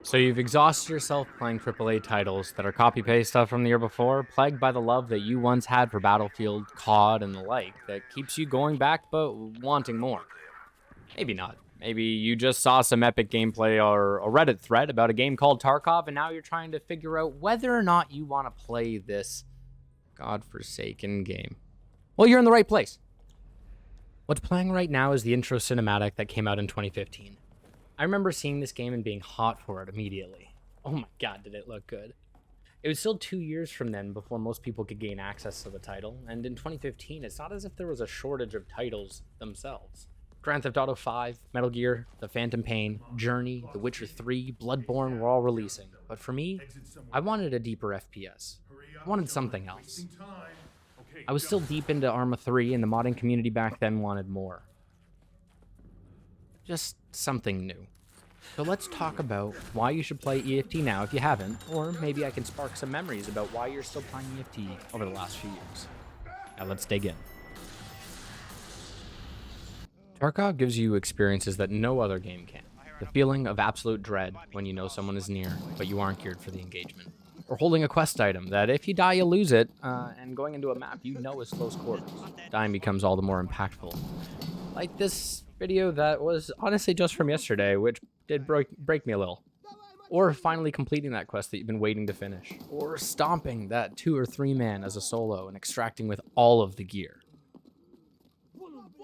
So you've exhausted yourself playing AAA titles that are copy-paste stuff from the year before, plagued by the love that you once had for Battlefield, COD, and the like, that keeps you going back but wanting more. Maybe not. Maybe you just saw some epic gameplay or a Reddit thread about a game called Tarkov, and now you're trying to figure out whether or not you want to play this godforsaken game. Well, you're in the right place. What's playing right now is the intro cinematic that came out in 2015. I remember seeing this game and being hot for it immediately. Oh my god, did it look good. It was still 2 years from then before most people could gain access to the title, and in 2015, it's not as if there was a shortage of titles themselves. Grand Theft Auto 5, Metal Gear, The Phantom Pain, Journey, The Witcher 3, Bloodborne were all releasing, but for me, I wanted a deeper FPS. I wanted something else. I was still deep into Arma 3, and the modding community back then wanted more. Just something new. So let's talk about why you should play EFT now if you haven't, or maybe I can spark some memories about why you're still playing EFT over the last few years. Now let's dig in. Tarkov gives you experiences that no other game can. The feeling of absolute dread when you know someone is near, but you aren't geared for the engagement. Or holding a quest item that if you die, you lose it, and going into a map you know is close quarters. Dying becomes all the more impactful. Like this video that was honestly just from yesterday, which did break me a little. Or finally completing that quest that you've been waiting to finish. Or stomping that 2 or 3 man as a solo and extracting with all of the gear.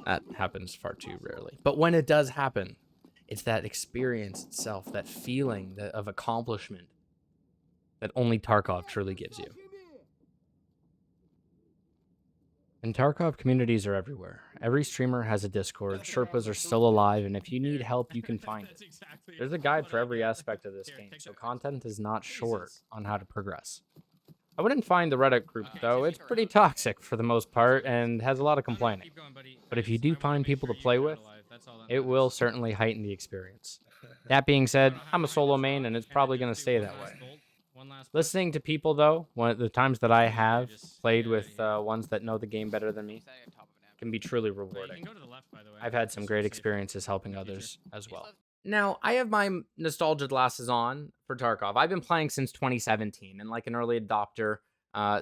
That happens far too rarely. But when it does happen, it's that experience itself, that feeling of accomplishment that only Tarkov truly gives you. And Tarkov communities are everywhere. Every streamer has a Discord, Sherpas are still alive, and if you need help, you can find it. There's a guide for every aspect of this game, so content is not short on how to progress. I wouldn't find the Reddit group, though. It's pretty toxic for the most part, and has a lot of complaining. But if you do find people to play with, it will certainly heighten the experience. That being said, I'm a solo main, and it's probably going to stay that way. Listening to people, though, one of the times that I have played with ones that know the game better than me, can be truly rewarding. I've had some great experiences helping others as well. Now, I have my nostalgia glasses on for Tarkov. I've been playing since 2017, and like an early adopter,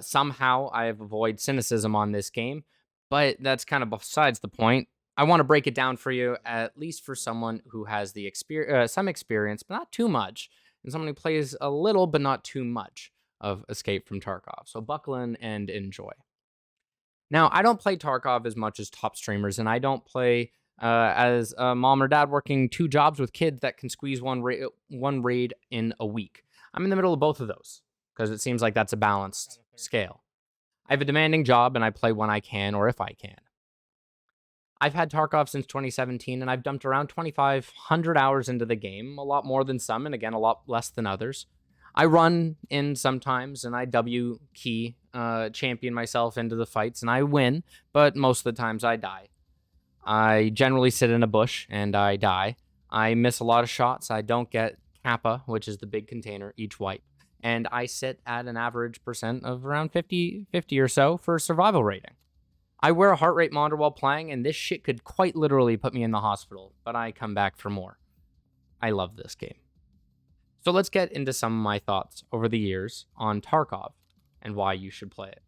somehow I have avoided cynicism on this game, but that's kind of besides the point. I want to break it down for you, at least for someone who has the some experience, but not too much, and someone who plays a little but not too much of Escape from Tarkov. So buckle in and enjoy. Now, I don't play Tarkov as much as top streamers, and I don't play as a mom or dad working 2 jobs with kids that can squeeze one raid in a week. I'm in the middle of both of those, because it seems like that's a balanced scale. I have a demanding job, and I play when I can or if I can. I've had Tarkov since 2017, and I've dumped around 2,500 hours into the game, a lot more than some, and again, a lot less than others. I run in sometimes, and I W key champion myself into the fights, and I win, but most of the times I die. I generally sit in a bush, and I die. I miss a lot of shots. I don't get Kappa, which is the big container, each wipe. And I sit at an average percent of around 50 or so for survival rating. I wear a heart rate monitor while playing, and this shit could quite literally put me in the hospital, but I come back for more. I love this game. So let's get into some of my thoughts over the years on Tarkov and why you should play it.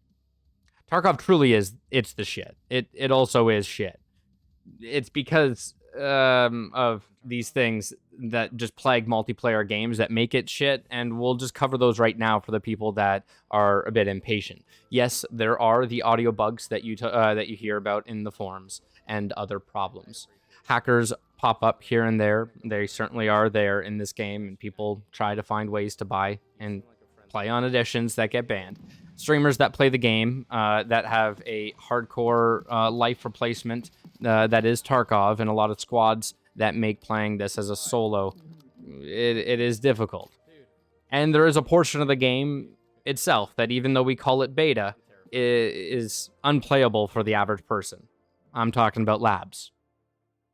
Tarkov truly it's the shit. It also is shit. It's because of these things that just plague multiplayer games that make it shit, and we'll just cover those right now for the people that are a bit impatient. Yes, there are the audio bugs that you hear about in the forums and other problems. Hackers pop up here and there. They certainly are there in this game, and people try to find ways to buy and play on editions that get banned. Streamers that play the game that have a hardcore life replacement that is Tarkov, and a lot of squads that make playing this as a solo, it is difficult. And there is a portion of the game itself that, even though we call it beta, is unplayable for the average person. I'm talking about labs.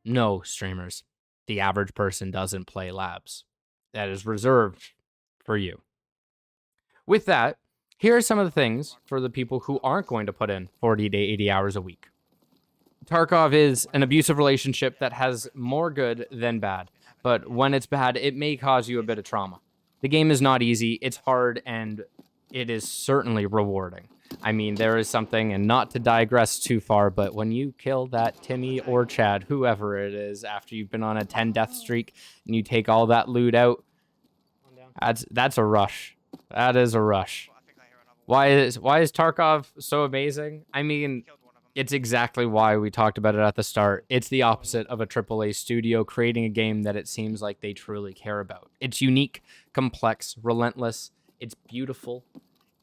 No, streamers, the average person doesn't play labs. That is reserved for you. With that, here are some of the things for the people who aren't going to put in 40 to 80 hours a week. Tarkov is an abusive relationship that has more good than bad. but when it's bad, it may cause you a bit of trauma. The game is not easy, it's hard, and it is certainly rewarding. I mean, there is something, and not to digress too far, but when you kill that Timmy or Chad, whoever it is, after you've been on a 10 death streak, and you take all that loot out, that's a rush. That is a rush. Why is Tarkov so amazing? I mean, it's exactly why we talked about it at the start. It's the opposite of a AAA studio creating a game that it seems like they truly care about. It's unique, complex, relentless, it's beautiful,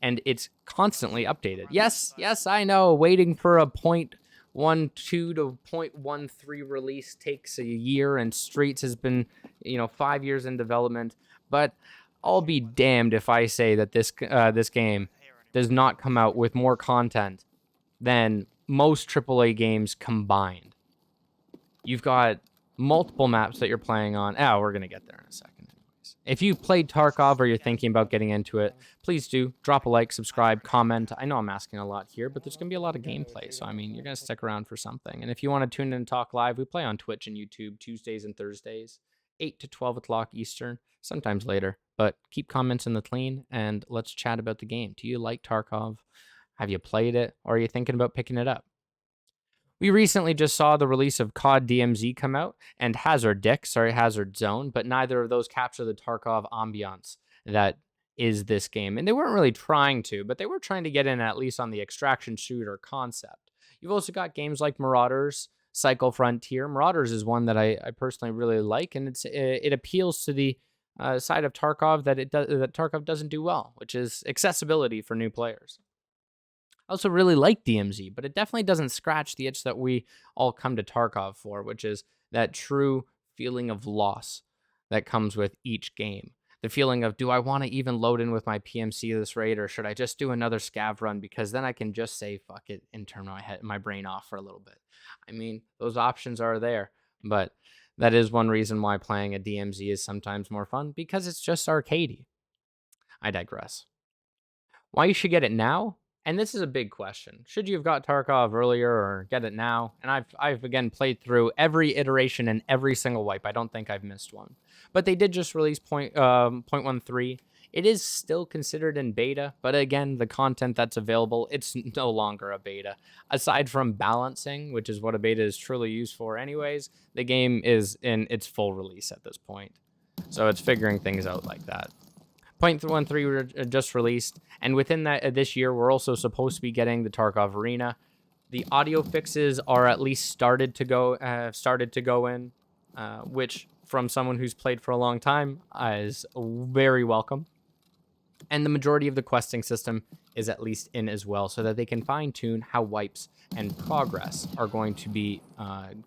and it's constantly updated. Yes, I know, waiting for a 0.12 to 0.13 release takes a year, and Streets has been, 5 years in development, but I'll be damned if I say that this game does not come out with more content than most AAA games combined. You've got multiple maps that you're playing on. We're going to get there in a second. Anyways. If you played Tarkov or you're thinking about getting into it, please do drop a like, subscribe, comment. I know I'm asking a lot here, but there's going to be a lot of gameplay. So, I mean, you're going to stick around for something. And if you want to tune in and talk live, we play on Twitch and YouTube Tuesdays and Thursdays, 8 to 12 o'clock Eastern, sometimes later. But keep comments in the clean, and let's chat about the game. Do you like Tarkov? Have you played it, or are you thinking about picking it up? We recently just saw the release of COD DMZ come out, and Hazard Zone, but neither of those capture the Tarkov ambiance that is this game. And they weren't really trying to, but they were trying to get in at least on the extraction shooter concept. You've also got games like Marauders, Cycle Frontier. Marauders is one that I personally really like, and it appeals to the side of Tarkov that Tarkov doesn't do well, which is accessibility for new players. I also really like DMZ, but it definitely doesn't scratch the itch that we all come to Tarkov for, which is that true feeling of loss that comes with each game. The feeling of, do I want to even load in with my PMC this raid, or should I just do another scav run, because then I can just say fuck it and turn my brain off for a little bit. I mean, those options are there, but that is one reason why playing a DMZ is sometimes more fun, because it's just arcadey. I digress. Why you should get it now? And this is a big question. Should you have got Tarkov earlier or get it now? And I've again played through every iteration and every single wipe. I don't think I've missed one. But they did just release 0.13. It is still considered in beta, but again, the content that's available, it's no longer a beta. Aside from balancing, which is what a beta is truly used for anyways, the game is in its full release at this point. So it's figuring things out like that. 0.13 just released, and within that this year, we're also supposed to be getting the Tarkov Arena. The audio fixes are at least started to go in, which from someone who's played for a long time is very welcome. And the majority of the questing system is at least in as well, so that they can fine-tune how wipes and progress are going to be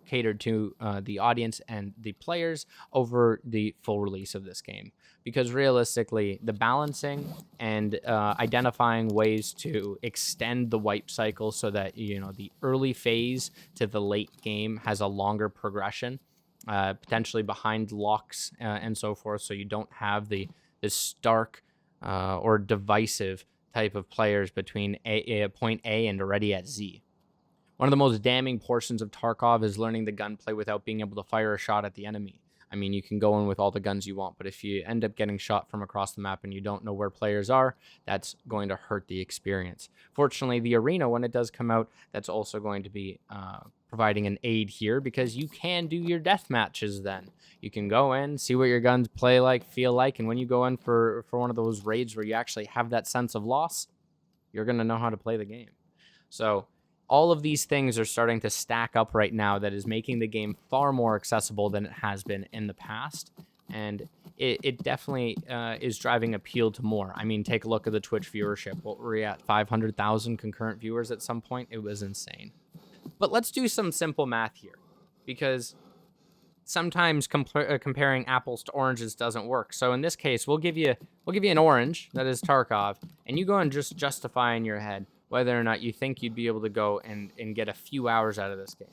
catered to the audience and the players over the full release of this game. Because realistically, the balancing and identifying ways to extend the wipe cycle so that, the early phase to the late game has a longer progression, potentially behind locks and so forth, so you don't have the stark or divisive type of players between point A and already at Z. One of the most damning portions of Tarkov is learning the gunplay without being able to fire a shot at the enemy. I mean, you can go in with all the guns you want, but if you end up getting shot from across the map and you don't know where players are, that's going to hurt the experience. Fortunately, the arena, when it does come out, that's also going to be providing an aid here, because you can do your death matches then. You can go in, see what your guns play like, feel like, and when you go in for one of those raids where you actually have that sense of loss, you're going to know how to play the game. So all of these things are starting to stack up right now that is making the game far more accessible than it has been in the past. And it definitely is driving appeal to more. I mean, take a look at the Twitch viewership. What were we at? 500,000 concurrent viewers at some point? It was insane. But let's do some simple math here, because sometimes comparing apples to oranges doesn't work. So in this case, we'll give you an orange, that is Tarkov, and you go and just justify in your head whether or not you think you'd be able to go and get a few hours out of this game.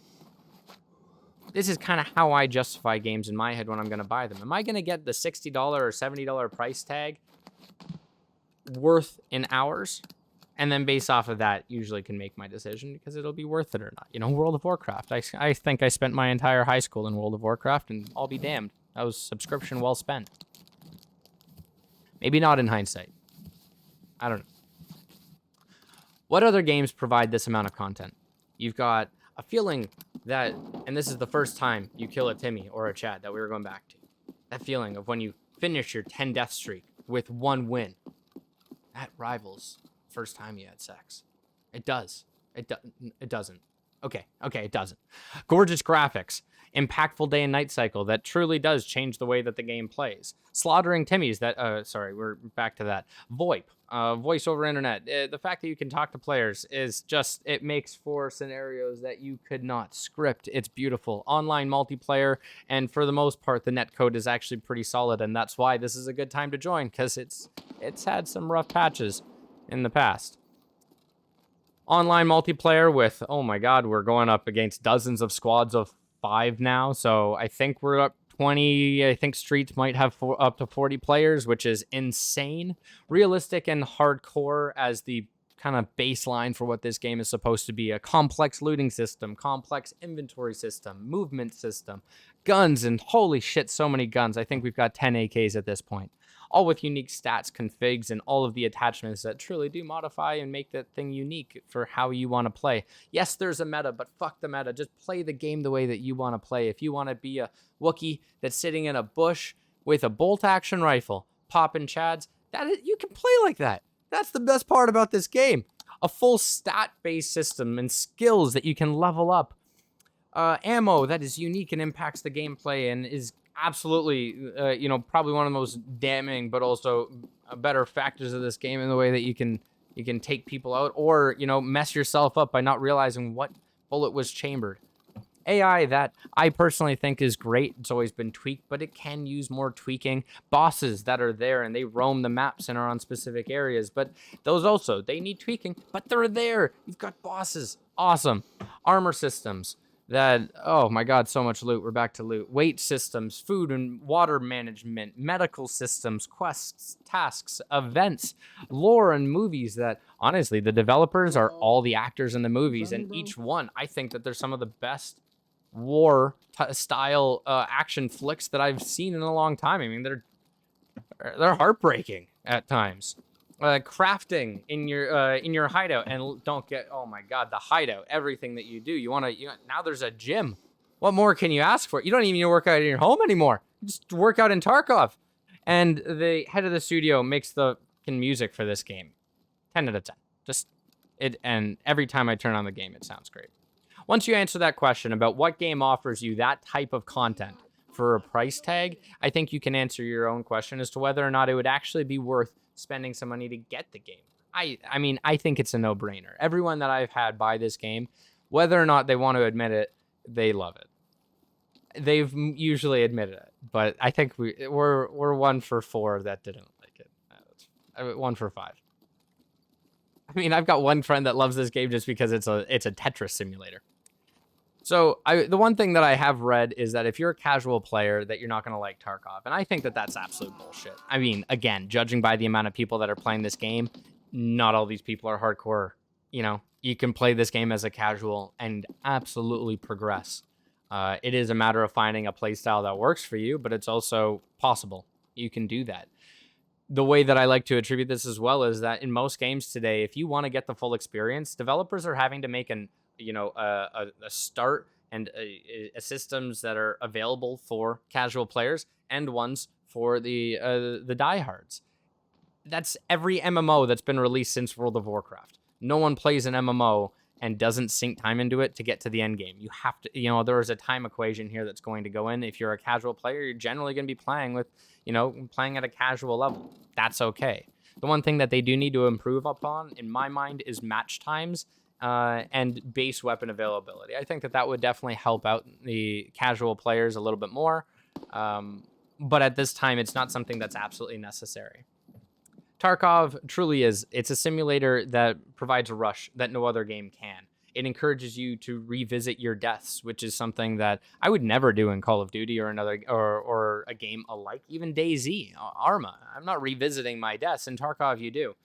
This is kind of how I justify games in my head when I'm going to buy them. Am I going to get the $60 or $70 price tag worth in hours? And then based off of that, usually can make my decision, because it'll be worth it or not. World of Warcraft. I think I spent my entire high school in World of Warcraft, and I'll be damned. That was subscription well spent. Maybe not in hindsight. I don't know. What other games provide this amount of content? You've got a feeling that, and this is the first time you kill a Timmy or a Chad that we were going back to. That feeling of when you finish your 10 death streak with 1 win. That rivals first time you had sex. It does. It doesn't. Okay, it doesn't. Gorgeous graphics. Impactful day and night cycle that truly does change the way that the game plays. Slaughtering Timmys that, sorry, we're back to that. VoIP, voice over internet. The fact that you can talk to players is just, it makes for scenarios that you could not script. It's beautiful. Online multiplayer, and for the most part, the netcode is actually pretty solid, and that's why this is a good time to join, because it's had some rough patches in the past. Online multiplayer with, oh my god, we're going up against dozens of squads of 5 now, so I think we're up 20. I think Streets might have up to 40 players, which is insane. Realistic and hardcore as the kind of baseline for what this game is supposed to be. A complex looting system, complex inventory system, movement system, guns, and holy shit, so many guns. I think we've got 10 AKs at this point. All with unique stats, configs, and all of the attachments that truly do modify and make that thing unique for how you want to play. Yes, there's a meta, but fuck the meta. Just play the game the way that you want to play. If you want to be a Wookiee that's sitting in a bush with a bolt-action rifle, popping Chads, you can play like that. That's the best part about this game. A full stat-based system and skills that you can level up. Ammo that is unique and impacts the gameplay and is absolutely, probably one of the most damning, but also better factors of this game in the way that you can take people out or, mess yourself up by not realizing what bullet was chambered. AI that I personally think is great. It's always been tweaked, but it can use more tweaking. Bosses that are there and they roam the maps and are on specific areas, but those also, they need tweaking, but they're there. You've got bosses. Awesome. Armor systems. That, oh my god, so much loot. We're back to loot. Weight systems, food and water management, medical systems, quests, tasks, events, lore, and movies that, honestly, the developers are all the actors in the movies, and each one, I think that they're some of the best war-style action flicks that I've seen in a long time. I mean, they're heartbreaking at times. Crafting in your hideout, and don't get, oh my god, the hideout, everything that you do, now there's a gym. What more can you ask for? You don't even need to work out in your home anymore. You just work out in Tarkov. And the head of the studio makes the music for this game. 10 out of 10. And every time I turn on the game, it sounds great. Once you answer that question about what game offers you that type of content for a price tag, I think you can answer your own question as to whether or not it would actually be worth spending some money to get the game. I mean, I think it's a no-brainer. Everyone that I've had buy this game, whether or not they want to admit it, they love it. They've usually admitted it, but I think we're 1 for 4 that didn't like it. 1 for 5. I mean, I've got one friend that loves this game just because it's a Tetris simulator. So the one thing that I have read is that if you're a casual player, that you're not going to like Tarkov. And I think that that's absolute bullshit. I mean, again, judging by the amount of people that are playing this game, not all these people are hardcore. You can play this game as a casual and absolutely progress. It is a matter of finding a playstyle that works for you, but it's also possible. You can do that. The way that I like to attribute this as well is that in most games today, if you want to get the full experience, developers are having to make a start and a systems that are available for casual players and ones for the diehards. That's every MMO that's been released since World of Warcraft. No one plays an MMO and doesn't sink time into it to get to the end game. You have to, there is a time equation here that's going to go in. If you're a casual player, you're generally going to be playing with, playing at a casual level. That's okay. The one thing that they do need to improve upon, in my mind, is match times and base weapon availability. I think that would definitely help out the casual players a little bit more. But at this time, it's not something that's absolutely necessary. Tarkov truly is. It's a simulator that provides a rush that no other game can. It encourages you to revisit your deaths, which is something that I would never do in Call of Duty or or a game alike. Even DayZ, Arma. I'm not revisiting my deaths. In Tarkov, you do.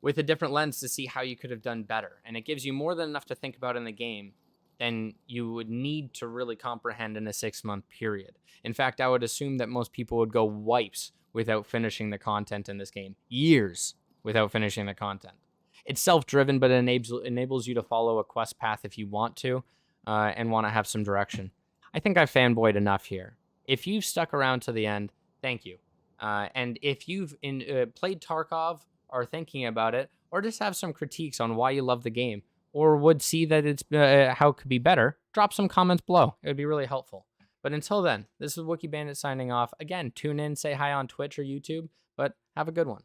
With a different lens to see how you could have done better. And it gives you more than enough to think about in the game than you would need to really comprehend in a 6-month period. In fact, I would assume that most people would go wipes without finishing the content in this game. Years without finishing the content. It's self-driven, but it enables you to follow a quest path if you want to, and want to have some direction. I think I've fanboyed enough here. If you've stuck around to the end, thank you. And if you've played Tarkov, or thinking about it, or just have some critiques on why you love the game, or would see that it's how it could be better, drop some comments below. It would be really helpful. But until then, this is Wookie Bandit signing off. Again, tune in, say hi on Twitch or YouTube, but have a good one.